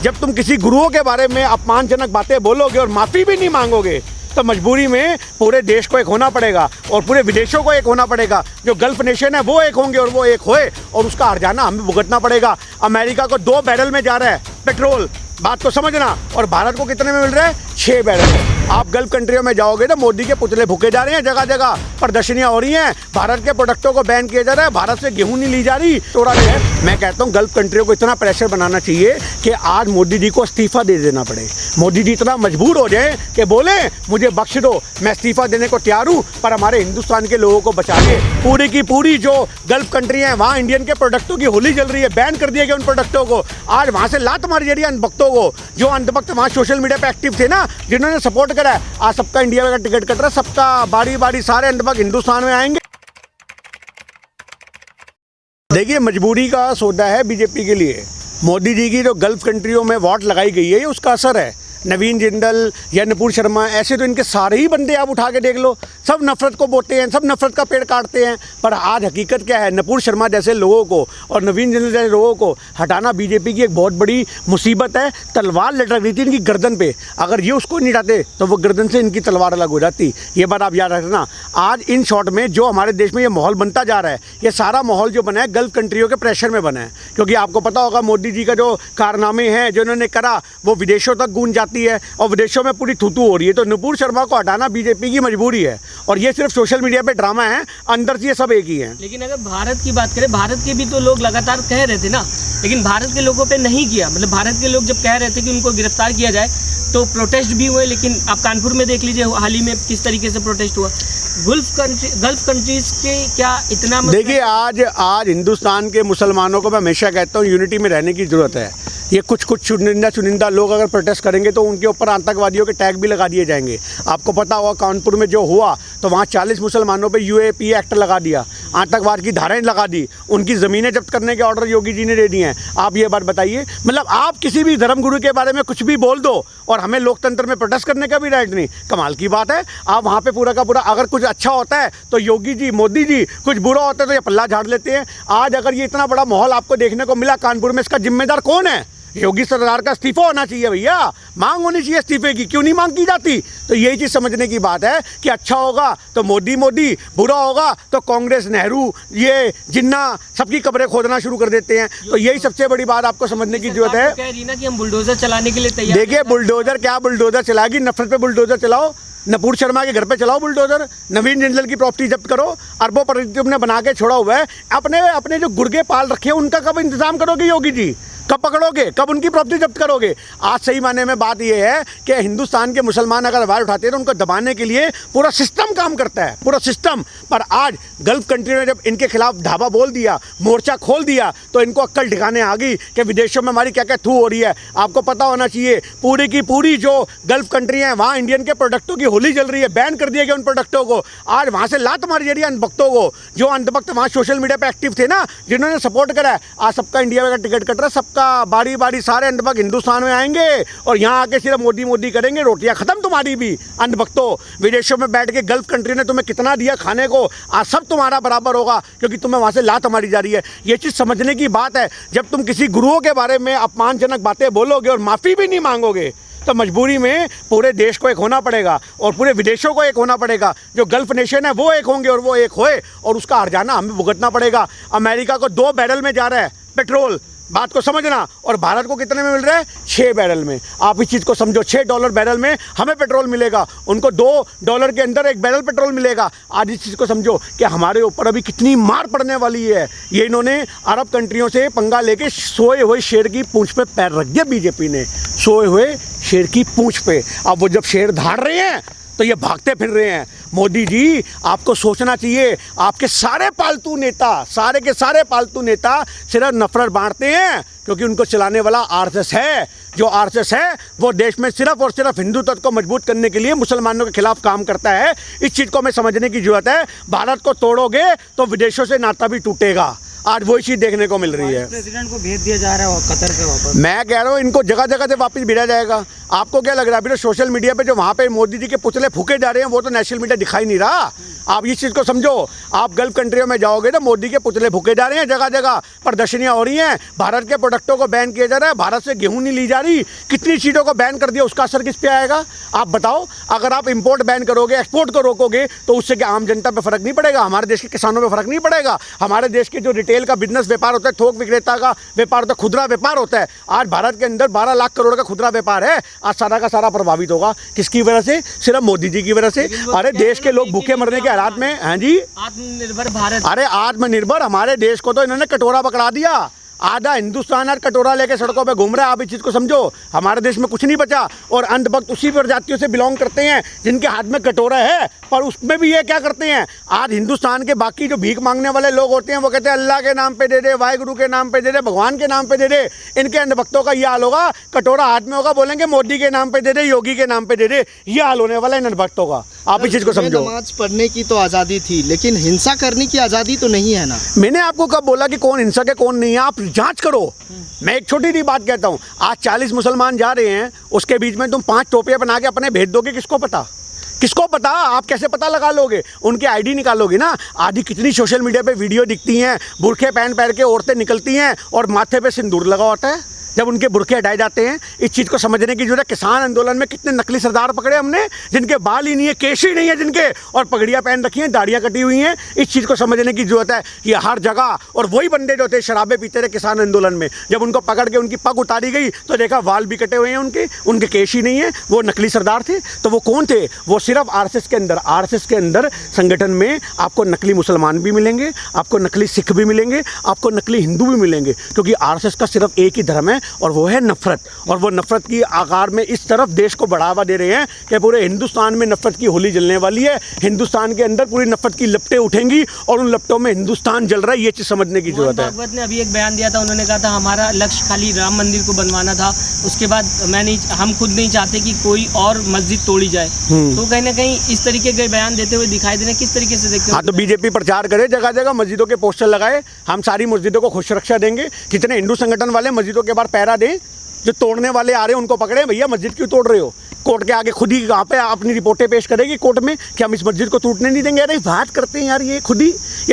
जब तुम किसी गुरुओं के बारे में अपमानजनक बातें बोलोगे और माफ़ी भी नहीं मांगोगे तो मजबूरी में पूरे देश को एक होना पड़ेगा और पूरे विदेशों को एक होना पड़ेगा। जो गल्फ नेशन है वो एक होंगे और वो एक होए और उसका हर्जाना हमें भुगतना पड़ेगा। अमेरिका को 2 बैरल में जा रहा है पेट्रोल, बात को समझना, और भारत को कितने में मिल रहा है? 6 बैरल। आप गल्फ कंट्रियों में जाओगे तो मोदी के पुतले फूके जा रहे हैं, जगह जगह प्रदर्शनियां हो रही हैं, भारत के प्रोडक्टों को बैन किया जा रहा है, भारत से गेहूं नहीं ली जा रही, तोड़ा गया है। मैं कहता हूं गल्फ कंट्रियों को इतना प्रेशर बनाना चाहिए कि आज मोदी जी को इस्तीफा दे देना पड़े। मोदी जी इतना मजबूर हो जाए कि बोले मुझे बख्श दो, मैं इस्तीफा देने को तैयार हूँ, पर हमारे हिंदुस्तान के लोगों को बचा के। पूरी की पूरी जो गल्फ कंट्री है वहाँ इंडियन के प्रोडक्टों की होली जल रही है, बैन कर दिया गया उन प्रोडक्टों को। आज वहाँ से लात मारी जा रही है अंधभक्तों को, जो अंधभक्त वहाँ सोशल मीडिया पे एक्टिव थे ना, जिन्होंने सपोर्ट करा है। आज सबका इंडिया का टिकट कट रहा है, सबका बारी बारी सारे अंधभक्त हिंदुस्तान में आएंगे। देखिए मजबूरी का सौदा है बीजेपी के लिए। मोदी जी की जो गल्फ कंट्रियों में वोट लगाई गई है ये उसका असर है। नवीन जिंदल या नुपुर शर्मा, ऐसे तो इनके सारे ही बंदे आप उठा के देख लो, सब नफरत को बोते हैं, सब नफरत का पेड़ काटते हैं। पर आज हकीकत क्या है, नुपुर शर्मा जैसे लोगों को और नवीन जिंदल जैसे लोगों को हटाना बीजेपी की एक बहुत बड़ी मुसीबत है। तलवार लटक रही थी इनकी गर्दन पे, अगर ये उसको नहीं हटाते तो वो गर्दन से इनकी तलवार अलग हो जाती। ये बात आप याद रखना। आज इन शॉर्ट में जो हमारे देश में ये माहौल बनता जा रहा है, ये सारा माहौल जो बना है गल्फ कंट्रियों के प्रेशर में बना है। क्योंकि आपको पता होगा मोदी जी का जो कारनामे हैं जो इन्होंने करा वो विदेशों तक गूंज जाती है और विदेशों में पूरी थूथू हो रही है। तो नुपुर शर्मा को हटाना बीजेपी की मजबूरी है और ये सिर्फ सोशल मीडिया पे ड्रामा है, अंदर से ये सब एक ही है। लेकिन अगर भारत की बात करें, भारत के भी तो लोग लगातार कह रहे थे ना, लेकिन भारत के लोगों पे नहीं किया। मतलब भारत के लोग जब कह रहे थे कि उनको गिरफ्तार किया जाए तो प्रोटेस्ट भी हुए, लेकिन आप कानपुर में देख लीजिए हाल ही में किस तरीके से प्रोटेस्ट हुआ। गल्फ कंट्रीज के क्या इतना देखिए आज हिंदुस्तान के मुसलमानों को मैं हमेशा कहता हूँ यूनिटी में रहने की ज़रूरत है। ये कुछ चुनिंदा लोग अगर प्रोटेस्ट करेंगे तो उनके ऊपर आतंकवादियों के टैग भी लगा दिए जाएंगे। आपको पता होगा कानपुर में जो हुआ तो वहाँ 40 मुसलमानों पे यूएपी एक्ट लगा दिया, आतंकवाद की धाराएं लगा दी, उनकी ज़मीनें जब्त करने के ऑर्डर योगी जी ने दे दिए हैं। आप ये बात बताइए, मतलब आप किसी भी धर्मगुरु के बारे में कुछ भी बोल दो और हमें लोकतंत्र में प्रोटेस्ट करने का भी राइट नहीं। कमाल की बात है। आप वहाँ पे पूरा का पूरा अगर कुछ अच्छा होता है तो योगी जी मोदी जी, कुछ बुरा होता है तो ये पल्ला झाड़ लेते हैं। आज अगर ये इतना बड़ा माहौल आपको देखने को मिला कानपुर में, इसका जिम्मेदार कौन है? योगी सरकार का इस्तीफा होना चाहिए भैया, मांग होनी चाहिए इस्तीफे की। क्यों नहीं मांग की जाती? तो यही चीज़ समझने की बात है कि अच्छा होगा तो मोदी, बुरा होगा तो कांग्रेस, नेहरू, ये जिन्ना, सबकी कब्रें खोदना शुरू कर देते हैं। तो यही सबसे बड़ी बात आपको समझने की जरूरत है। कह रही ना कि हम बुलडोजर चलाने के लिए तैयार। देखिए बुलडोजर क्या बुलडोजर चलाएगी, नफरत पे बुलडोजर चलाओ, नुपुर शर्मा के घर पे चलाओ बुलडोजर, नवीन जिंदल की प्रॉपर्टी जब्त करो, अरबों पर तुमने बना के छोड़ा हुआ है। अपने जो गुर्गे पाल रखे हैं उनका कब इंतजाम करोगे योगी जी? कब पकड़ोगे? कब उनकी प्रॉपर्टी जब्त करोगे? आज सही मायने में बात यह है कि हिंदुस्तान के मुसलमान अगर आवाज़ उठाते हैं तो उनको दबाने के लिए पूरा सिस्टम काम करता है, पूरा सिस्टम। पर आज गल्फ कंट्री ने जब इनके खिलाफ धावा बोल दिया, मोर्चा खोल दिया, तो इनको अक्ल ठिकाने आ गई कि विदेशों में हमारी क्या क्या थू हो रही है। आपको पता होना चाहिए पूरी की पूरी जो गल्फ कंट्री है वहाँ इंडियन के प्रोडक्टों की होली जल रही है, बैन कर दिया गया उन प्रोडक्टों को। आज वहाँ से लात मारी जा रही है अंधभक्तों को, जो अंधभक्त वहाँ सोशल मीडिया पर एक्टिव थे ना, जिन्होंने सपोर्ट करा है। आज सबका इंडिया का टिकट कट रहा है, सबका बारी बारी सारे अंधभक्त हिंदुस्तान में आएंगे और यहाँ आके सिर्फ मोदी करेंगे, रोटियां खत्म तुम्हारी भी। अंधभक्तों, विदेशों में बैठ के गल्फ कंट्री ने तुम्हें कितना दिया खाने को, आज सब तुम्हारा बराबर होगा क्योंकि तुम्हें वहाँ से लात मारी जा रही है। ये चीज़ समझने की बात है। जब तुम किसी गुरुओं के बारे में अपमानजनक बातें बोलोगे और माफ़ी भी नहीं मांगोगे तो मजबूरी में पूरे देश को एक होना पड़ेगा और पूरे विदेशों को एक होना पड़ेगा। जो गल्फ नेशन है वो एक होंगे और वो एक होए और उसका हर्जाना हमें भुगतना पड़ेगा। अमेरिका को 2 बैरल में जा रहा है पेट्रोल, बात को समझना, और भारत को कितने में मिल रहा है? 6 बैरल में। आप इस चीज़ को समझो, $6 बैरल में हमें पेट्रोल मिलेगा, उनको $2 के अंदर 1 बैरल पेट्रोल मिलेगा। आज इस चीज़ को समझो कि हमारे ऊपर अभी कितनी मार पड़ने वाली है। ये इन्होंने अरब कंट्रियों से पंगा लेके सोए हुए शेर की पूंछ पे पैर रख दिया बीजेपी ने, सोए हुए शेर की पूंछ पे। अब वो जब शेर धाड़ रहे हैं तो ये भागते फिर रहे हैं। मोदी जी आपको सोचना चाहिए, आपके सारे पालतू नेता, सारे के सारे पालतू नेता सिर्फ नफरत बांटते हैं क्योंकि उनको चलाने वाला आरएसएस है। जो आरएसएस है वो देश में सिर्फ और सिर्फ हिंदू तत्व को मजबूत करने के लिए मुसलमानों के खिलाफ काम करता है। इस चीज़ को हमें समझने की जरूरत है। भारत को तोड़ोगे तो विदेशों से नाता भी टूटेगा। आज वही चीज़ देखने को मिल रही है। प्रेसिडेंट को भेज दिया जा रहा है कतर पे वापस। मैं कह रहा हूँ इनको जगह जगह से वापस भेजा जाएगा। आपको क्या लग रहा है अभी तो सोशल मीडिया पे जो वहाँ पे मोदी जी के पुतले फूके जा रहे हैं वो तो नेशनल मीडिया दिखाई नहीं रहा। आप इस चीज़ को समझो। आप गल्फ कंट्रियों में जाओगे तो मोदी के पुतले फूके जा रहे हैं, जगह जगह प्रदर्शनियाँ हो रही हैं, भारत के प्रोडक्टों को बैन किया जा रहा है, भारत से गेहूँ नहीं ली जा रही, कितनी चीज़ों को बैन कर दिया, उसका असर किस पे आएगा आप बताओ। अगर आप इंपोर्ट बैन करोगे, एक्सपोर्ट को रोकोगे तो उससे क्या आम जनता पे फर्क नहीं पड़ेगा, हमारे देश के किसानों पे फर्क नहीं पड़ेगा, हमारे देश के जो रिटेल का बिजनेस व्यापार होता है, थोक विक्रेता का व्यापार होता है, खुदरा व्यापार होता है, आज भारत के अंदर 12 लाख करोड़ का खुदरा व्यापार है, आज सारा का सारा प्रभावित होगा किसकी वजह से, सिर्फ मोदी जी की वजह से। अरे देश के लोग भूखे मरने के हालात में हैं जी। आत्मनिर्भर भारत, अरे आत्मनिर्भर, हमारे देश को तो इन्होंने कटोरा पकड़ा दिया, आधा हिंदुस्तान आज कटोरा लेके सड़कों पे घूम रहा है। आप इस चीज़ को समझो, हमारे देश में कुछ नहीं बचा और अंधभक्त उसी प्रजातियों से बिलोंग करते हैं जिनके हाथ में कटोरा है, पर उसमें भी ये क्या करते हैं, आज हिंदुस्तान के बाकी जो भीख मांगने वाले लोग होते हैं वो कहते हैं अल्लाह के नाम पे दे दे, वाहिगुरु के नाम पे दे दे, भगवान के नाम पे दे दे। इनके अंधभक्तों का ये हाल होगा, कटोरा हाथ में होगा बोलेंगे मोदी के नाम पे दे दे, योगी के नाम पे दे दे, ये हाल होने वाला है इन अंधभक्तों का। आप इस चीज़ को समझो। नमाज पढ़ने की तो आज़ादी थी लेकिन हिंसा करने की आज़ादी तो नहीं है ना। मैंने आपको कब बोला कि कौन हिंसक है कौन नहीं है, आप जांच करो। मैं एक छोटी सी बात कहता हूँ, आज 40 मुसलमान जा रहे हैं, उसके बीच में तुम 5 टोपियाँ बना के अपने भेज दोगे, किसको पता, किसको पता, आप कैसे पता लगा लोगे, उनके आईडी निकालोगे ना। आदि कितनी सोशल मीडिया पे वीडियो दिखती हैं, बुरखे पहन के औरतें निकलती हैं और माथे पे सिंदूर लगा होता है जब उनके बुरखे हटाए जाते हैं। इस चीज़ को समझने की जरूरत है। किसान आंदोलन में कितने नकली सरदार पकड़े हमने, जिनके बाल ही नहीं है, केश ही नहीं है जिनके, और पगड़ियाँ पहन रखी हैं, दाढ़ियाँ कटी हुई हैं। इस चीज़ को समझने की जरूरत है। ये हर जगह, और वही बंदे जो थे शराबे पीते रहे किसान आंदोलन में, जब उनको पकड़ के उनकी पग उतारी गई तो देखा बाल भी कटे हुए हैं उनके केश ही नहीं है, वो नकली सरदार थे। तो वो कौन थे, वो सिर्फ आरएसएस के अंदर संगठन में आपको नकली मुसलमान भी मिलेंगे, आपको नकली सिख भी मिलेंगे, आपको नकली हिंदू भी मिलेंगे, क्योंकि आरएसएस का सिर्फ एक ही धर्म है और वो है नफरत। और वो नफरत की आकार में इस तरफ देश को बढ़ावा दे रहे हैं कि पूरे हिंदुस्तान में नफरत की होली जलने वाली है। हिंदुस्तान के अंदर पूरी नफरत की लपटें उठेंगी और उन लपटों में हिंदुस्तान जल रहा है। ये चीज़ समझने की जरूरत है। भागवत ने अभी एक बयान दिया था, उन्होंने कहा था हमारा लक्ष्य खाली राम मंदिर को बनवाना था, उसके बाद हम खुद नहीं चाहते कि कोई और मस्जिद तोड़ी जाए। तो कहीं ना कहीं इस तरीके के बयान देते हुए दिखाई दे रहे हैं। किस तरीके से देखते हैं? हाँ, तो बीजेपी प्रचार करे, जगह जगह मस्जिदों के पोस्टर लगाए, हम सारी मस्जिदों को खुश रक्षा देंगे। कितने हिंदू संगठन वाले मस्जिदों के बाहर पहरा दें, जो तोड़ने वाले आ रहे हैं उनको पकड़े, भैया मस्जिद क्यों तोड़ रहे हो। कोर्ट के आगे खुद ही यहाँ पे अपनी रिपोर्टें पेश करेगी कोर्ट में कि हम इस मस्जिद को टूटने नहीं देंगे। अरे बात करते हैं यार, ये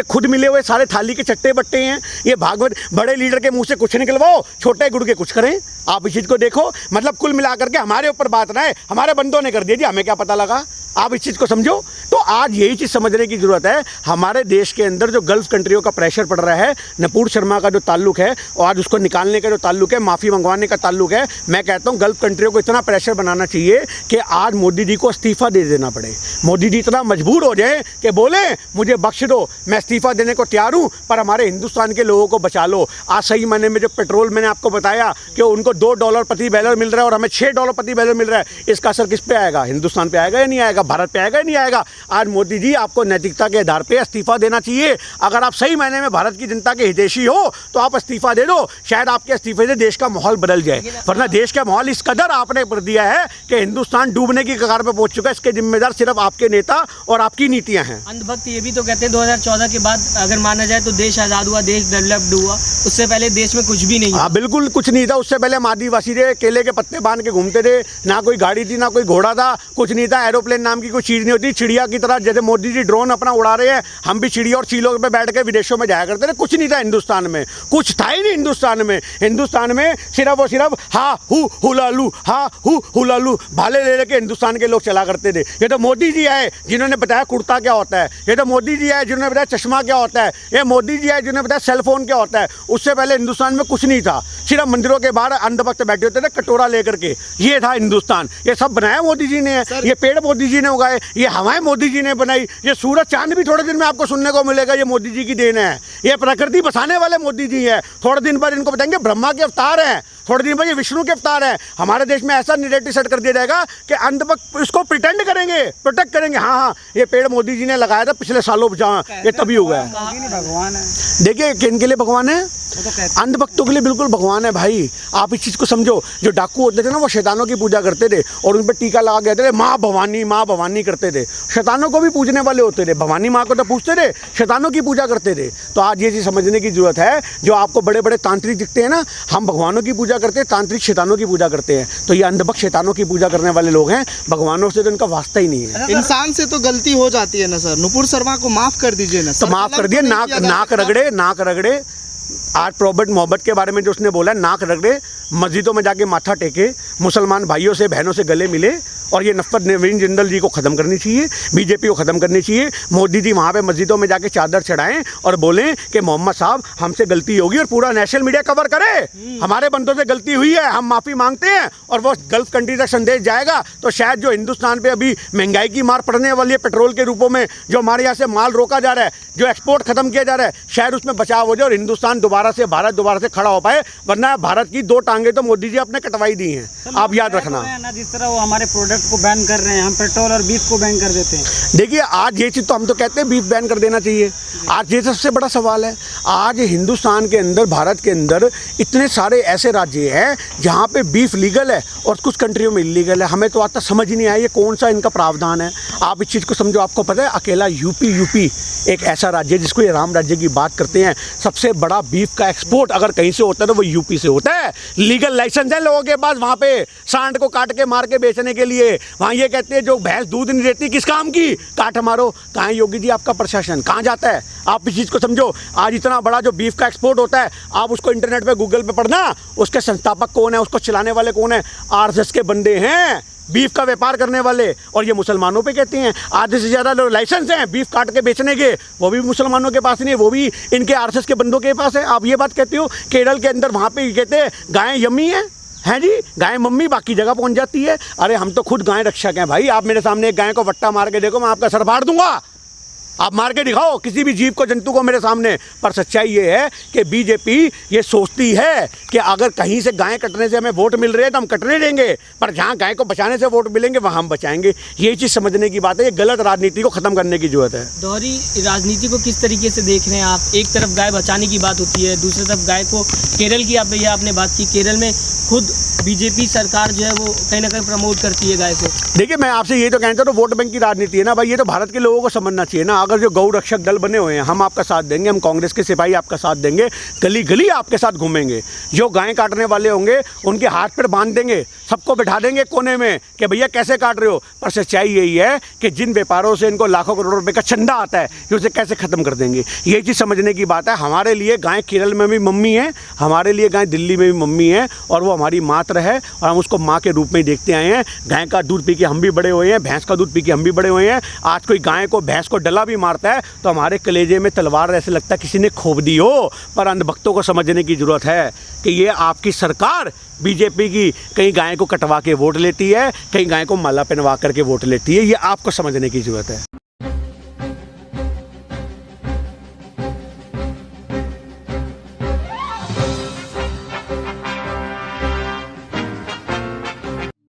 खुद मिले हुए सारे थाली के चट्टे बट्टे हैं। ये भागवत बड़े लीडर के मुंह से कुछ निकलवाओ, छोटे गुड़ के कुछ करें। आप इस चीज़ को देखो, मतलब कुल मिला करके हमारे ऊपर बात ना है, हमारे बंदों ने कर दिया जी, हमें क्या पता लगा। आप इस चीज़ को समझो। तो आज यही चीज़ समझने की ज़रूरत है। हमारे देश के अंदर जो गल्फ़ कंट्रियों का प्रेशर पड़ रहा है, नपूर शर्मा का जो ताल्लुक है और आज उसको निकालने का जो ताल्लुक है, माफ़ी मंगवाने का ताल्लुक है, मैं कहता हूँ गल्फ़ कंट्रियों को इतना प्रेशर बनाना चाहिए कि आज मोदी जी को इस्तीफ़ा दे देना पड़े। मोदी जी इतना मजबूर हो जाए कि बोले मुझे बख्श दो, मैं इस्तीफ़ा देने को तैयार हूँ, पर हमारे हिंदुस्तान के लोगों को बचा लो। आज सही मायने में जो पेट्रोल मैंने आपको बताया कि उनको $2 प्रति बैरल मिल रहा है और हमें $6 प्रति बैरल मिल रहा है, इसका असर किस पे आएगा? हिंदुस्तान पे आएगा या नहीं आएगा? भारत पे आएगा या नहीं आएगा? आज मोदी जी आपको नैतिकता के आधार पे इस्तीफा देना चाहिए। अगर आप सही मायने में भारत की जनता के हितैषी हो तो आप इस्तीफा दे दो, शायद आपके इस्तीफे से देश का माहौल बदल जाए। वरना देश का माहौल इस कदर आपने कर दिया है कि हिंदुस्तान डूबने की कगार पे पहुंच चुका है। इसके जिम्मेदार सिर्फ आपके नेता और आपकी नीतियां हैं। अंधभक्त ये भी तो कहते हैं 2014 के बाद अगर माना जाए तो देश आज़ाद हुआ, देश डेवलप्ड हुआ, उससे पहले देश में कुछ भी नहीं। हाँ, बिल्कुल कुछ नहीं था। उससे पहले हम आदिवासी थे, केले के पत्ते बांध के घूमते थे, ना कोई गाड़ी थी, ना कोई घोड़ा था, कुछ नहीं था। एरोप्लेन नाम की कोई चीज़ नहीं होती। चिड़िया की तरह जैसे मोदी जी ड्रोन अपना उड़ा रहे हैं, हम भी चिड़िया और चीलों पे बैठ के विदेशों में जाया करते थे। कुछ नहीं था हिंदुस्तान में, कुछ था ही नहीं हिंदुस्तान में। हिंदुस्तान में सिर्फ और सिर्फ हा हु हुलालू, हा हु हुलालू भाले ले लेके हिंदुस्तान के लोग चला करते थे। ये तो मोदी जी आए जिन्होंने बताया कुर्ता क्या होता है, ये तो मोदी जी आए जिन्होंने बताया चश्मा क्या होता है, ये मोदी जी आए जिन्होंने बताया सेलफोन क्या होता है। उससे पहले हिंदुस्तान में कुछ नहीं था। सिर्फ मंदिरों के बाहर अंधभक्त बैठे होते थे कटोरा लेकर के। ये था हिंदुस्तान। ये सब बनाया मोदी जी ने, ये पेड़ मोदी जी ने उगाए, ये हवाएं मोदी जी ने बनाई, ये सूरज चांद भी थोड़े दिन में आपको सुनने को मिलेगा, ये मोदी जी की देन है। ये प्रकृति बसाने वाले मोदी जी है। थोड़े दिन बाद इनको बताएंगे ब्रह्मा के अवतार हैं, थोड़े दिन बाद ये विष्णु के अवतार हैं। हमारे देश में ऐसा नैरेटिव सेट कर दिया जाएगा कि अंधभक्त इसको प्रिटेंड करेंगे, प्रोटेक्ट करेंगे। हाँ, ये पेड़ मोदी जी ने लगाया था पिछले सालों, ये तभी हुआ है। भगवान है। देखिए किन के लिए भगवान है? अंधभक्तों के लिए बिल्कुल भगवान है भाई। आप इस चीज़ को समझो। जो डाकू होते थे ना, वो शैतानों की पूजा करते थे और उन पर टीका लगा कहते थे माँ भवानी करते थे। शैतानों को भी पूजने वाले होते थे, भवानी माँ को तो पूजते थे, शैतानों की पूजा करते थे। तो आज ये चीज़ समझने की जरूरत है। जो आपको बड़े बड़े तांत्रिक दिखते हैं ना, हम भगवानों की पूजा पूजा करते हैं, तांत्रिक शैतानों की पूजा करते हैं। तो ये अंधभक्त शैतानों की पूजा करने वाले लोग हैं, भगवानों से तो इनका वास्ता ही नहीं है। इंसान से तो गलती हो जाती है ना सर, नुपुर शर्मा को माफ कर दीजिए ना तो सर, माफ कलम कर दिए, तो नहीं नाक किया जा नाक सकता। रगड़े, नाक रगड़े। आज प्रॉपर्ट मोहब्बत के बारे में जो उसने बोला, नाक रगड़े, मस्जिदों में जाके माथा टेके, मुसलमान भाइयों से बहनों से गले मिले। और ये नफरत नवीन जिंदल जी को ख़त्म करनी चाहिए, बीजेपी को ख़त्म करनी चाहिए। मोदी जी वहाँ पे मस्जिदों में जाके चादर चढ़ाएं और बोलें कि मोहम्मद साहब हमसे गलती होगी, और पूरा नेशनल मीडिया कवर करे हमारे बंदों से गलती हुई है, हम माफ़ी मांगते हैं। और वो गल्फ कंट्री तक संदेश जाएगा तो शायद जो हिंदुस्तान पे अभी महंगाई की मार पड़ने वाली है पेट्रोल के रूपों में, जो हमारे यहाँ से माल रोका जा रहा है, जो एक्सपोर्ट खत्म किया जा रहा है, शायद उसमें बचाव हो जाए और हिंदुस्तान भारत दोबारा से खड़ा हो पाए। वरना भारत की 2 टांगे तो मोदी जी आपने कटवाई दी हैं, आप याद रखना। ना जिस तरह वो हमारे प्रोडक्ट को बैन कर रहे हैं, हम पेट्रोल और बीफ को बैन कर देते हैं। देखिए आज ये चीज़ तो हम तो कहते हैं बीफ बैन कर देना चाहिए। आज ये सबसे बड़ा सवाल है, आज हिंदुस्तान के अंदर, भारत के अंदर इतने सारे ऐसे राज्य हैं जहाँ पे बीफ लीगल है और कुछ कंट्रियों में इलीगल है। हमें तो आज तक समझ ही नहीं आया ये कौन सा इनका प्रावधान है। आप इस चीज़ को समझो। आपको पता है अकेला यूपी एक ऐसा राज्य है जिसको ये राम राज्य की बात करते हैं, सबसे बड़ा बीफ का एक्सपोर्ट अगर कहीं से होता है तो वो यूपी से होता है। लीगल लाइसेंस है लोगों के पास वहाँ पे सांड को काट के मार के बेचने के लिए। वहाँ ये कहते हैं जो भैंस दूध नहीं देती किस काम की, काट मारो। कहाँ है योगी जी आपका प्रशासन, कहाँ जाता है? आप इस चीज़ को समझो। आज इतना बड़ा जो बीफ का एक्सपोर्ट होता है, आप उसको इंटरनेट पे गूगल पे पढ़ना, उसके संस्थापक कौन है, उसको चलाने वाले कौन है? आरएसएस के बंदे हैं, बीफ का व्यापार करने वाले। और ये मुसलमानों पे कहते हैं आधे से ज़्यादा लाइसेंस हैं बीफ काट के बेचने के, वो भी मुसलमानों के पास नहीं है, वो भी इनके आरएसएस के बंदों के पास है। आप ये बात कहते हो केरल के अंदर वहाँ पे कहते हैं गायें यम्मी हैं जी, गाय मम्मी बाकी जगह पहुंच जाती है। अरे हम तो खुद गाय रक्षक हैं भाई। आप मेरे सामने एक गाय को वट्टा मार के देखो, मैं आपका सर फाड़ दूंगा। आप मार के दिखाओ किसी भी जीव को, जंतु को मेरे सामने। पर सच्चाई ये है कि बीजेपी ये सोचती है कि अगर कहीं से गाय कटने से हमें वोट मिल रहे हैं तो हम कटने देंगे, पर जहाँ गाय को बचाने से वोट मिलेंगे वहाँ हम बचाएंगे। ये चीज़ समझने की बात है। ये गलत राजनीति को ख़त्म करने की जरूरत है। दोहरी राजनीति को किस तरीके से देख रहे हैं आप? एक तरफ गाय बचाने की बात होती है, दूसरी तरफ गाय को, केरल की आपने बात की, केरल में खुद बीजेपी सरकार जो है वो कहीं ना कहीं प्रमोट करती है गाय को। देखिए मैं आपसे ये तो कहता हूँ, वोट बैंक की राजनीति है ना भाई, ये तो भारत के लोगों को समझना चाहिए ना। अगर जो गौ रक्षक दल बने हुए हैं, हम आपका साथ देंगे, हम कांग्रेस के सिपाही आपका साथ देंगे, गली गली आपके साथ घूमेंगे। जो गाय काटने वाले होंगे उनके हाथ पर बांध देंगे, सबको बिठा देंगे कोने में कि भैया कैसे काट रहे हो। पर सच्चाई यही है कि जिन व्यापारों से इनको लाखों करोड़ रुपए का चंदा आता है, ये उसे कैसे ख़त्म कर देंगे। ये चीज़ समझने की बात है। हमारे लिए गाय केरल में भी मम्मी है, हमारे लिए गाय दिल्ली में भी मम्मी है, और वो हमारी मात्र है और हम उसको माँ के रूप में ही देखते आए हैं। गाय का दूध पी के हम भी बड़े हुए हैं, भैंस का दूध पी के हम भी बड़े हुए हैं। आज कोई गाय को, भैंस को डला भी मारता है तो हमारे कलेजे में तलवार ऐसे लगता है किसी ने खोप दी हो। पर अंधभक्तों को समझने की ज़रूरत है कि ये आपकी सरकार बीजेपी की कहीं गाय को कटवा के वोट लेती है, कहीं गाय को माला पहनवा करके वोट लेती है। ये आपको समझने की ज़रूरत है।